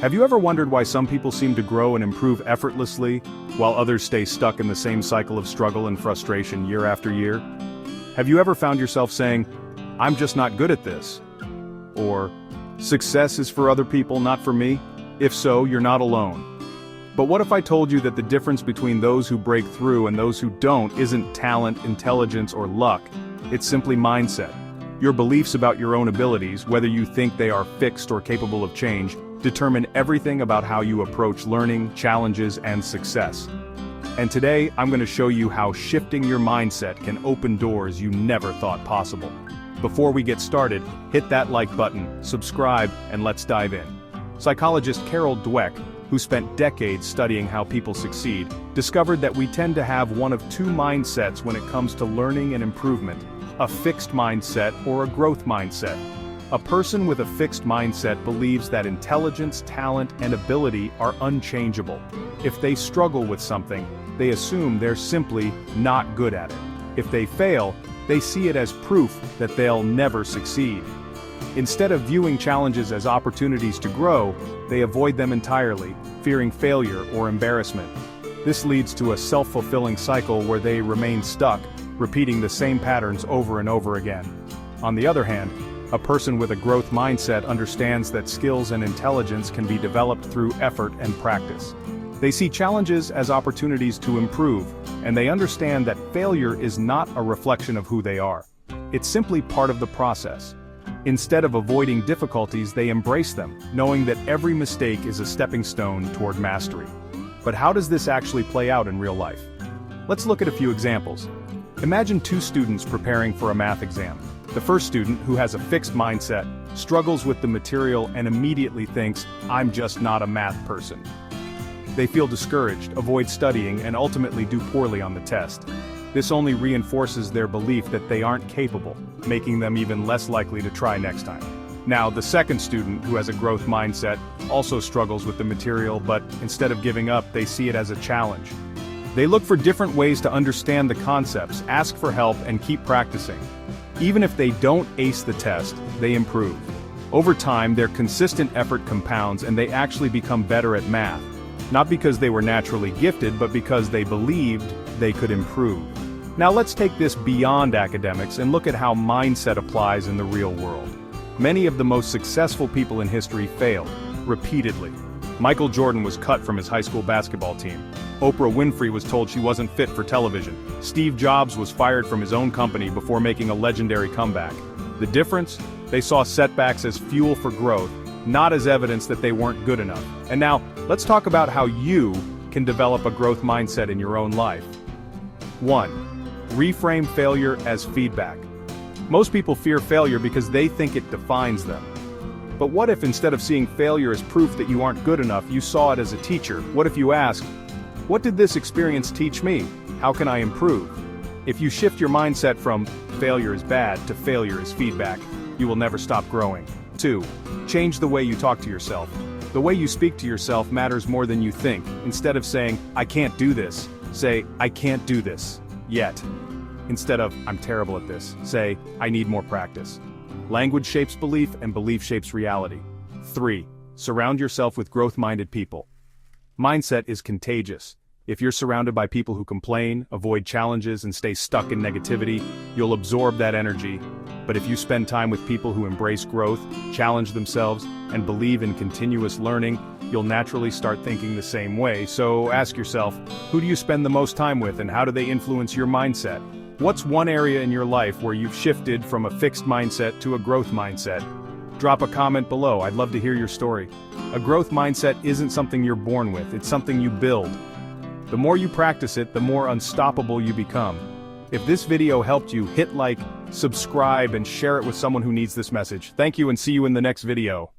Have you ever wondered why some people seem to grow and improve effortlessly, while others stay stuck in the same cycle of struggle and frustration year after year? Have you ever found yourself saying, "I'm just not good at this"? Or, "Success is for other people, not for me"? If so, you're not alone. But what if I told you that the difference between those who break through and those who don't isn't talent, intelligence, or luck? It's simply mindset. Your beliefs about your own abilities, whether you think they are fixed or capable of change, determine everything about how you approach learning, challenges, and success. And today, I'm going to show you how shifting your mindset can open doors you never thought possible. Before we get started, hit that like button, subscribe, and let's dive in. Psychologist Carol Dweck, who spent decades studying how people succeed, discovered that we tend to have one of two mindsets when it comes to learning and improvement: a fixed mindset or a growth mindset. A person with a fixed mindset believes that intelligence, talent, and ability are unchangeable. If they struggle with something, they assume they're simply not good at it. If they fail, they see it as proof that they'll never succeed. Instead of viewing challenges as opportunities to grow, they avoid them entirely, fearing failure or embarrassment. This leads to a self-fulfilling cycle where they remain stuck, repeating the same patterns over and over again. On the other hand, a person with a growth mindset understands that skills and intelligence can be developed through effort and practice. They see challenges as opportunities to improve, and they understand that failure is not a reflection of who they are. It's simply part of the process. Instead of avoiding difficulties, they embrace them, knowing that every mistake is a stepping stone toward mastery. But how does this actually play out in real life? Let's look at a few examples. Imagine two students preparing for a math exam. The first student, who has a fixed mindset, struggles with the material and immediately thinks, "I'm just not a math person." They feel discouraged, avoid studying, and ultimately do poorly on the test. This only reinforces their belief that they aren't capable, making them even less likely to try next time. Now, the second student, who has a growth mindset, also struggles with the material, but instead of giving up, they see it as a challenge. They look for different ways to understand the concepts, ask for help, and keep practicing. Even if they don't ace the test, they improve. Over time, their consistent effort compounds and they actually become better at math. Not because they were naturally gifted, but because they believed they could improve. Now let's take this beyond academics and look at how mindset applies in the real world. Many of the most successful people in history failed, repeatedly. Michael Jordan was cut from his high school basketball team. Oprah Winfrey was told she wasn't fit for television. Steve Jobs was fired from his own company before making a legendary comeback. The difference? They saw setbacks as fuel for growth, not as evidence that they weren't good enough. And now, let's talk about how you can develop a growth mindset in your own life. 1. Reframe failure as feedback. Most people fear failure because they think it defines them. But what if instead of seeing failure as proof that you aren't good enough, you saw it as a teacher? What if you asked, "What did this experience teach me? How can I improve?" If you shift your mindset from "failure is bad" to "failure is feedback," you will never stop growing. 2. Change the way you talk to yourself. The way you speak to yourself matters more than you think. Instead of saying, "I can't do this," say, "I can't do this yet." Instead of, "I'm terrible at this," say, "I need more practice." Language shapes belief, and belief shapes reality. 3. Surround yourself with growth-minded people. Mindset is contagious. If you're surrounded by people who complain, avoid challenges, and stay stuck in negativity, you'll absorb that energy. But if you spend time with people who embrace growth, challenge themselves, and believe in continuous learning, you'll naturally start thinking the same way. So ask yourself, who do you spend the most time with, and how do they influence your mindset? What's one area in your life where you've shifted from a fixed mindset to a growth mindset? Drop a comment below, I'd love to hear your story. A growth mindset isn't something you're born with, it's something you build. The more you practice it, the more unstoppable you become. If this video helped you, hit like, subscribe, and share it with someone who needs this message. Thank you and see you in the next video.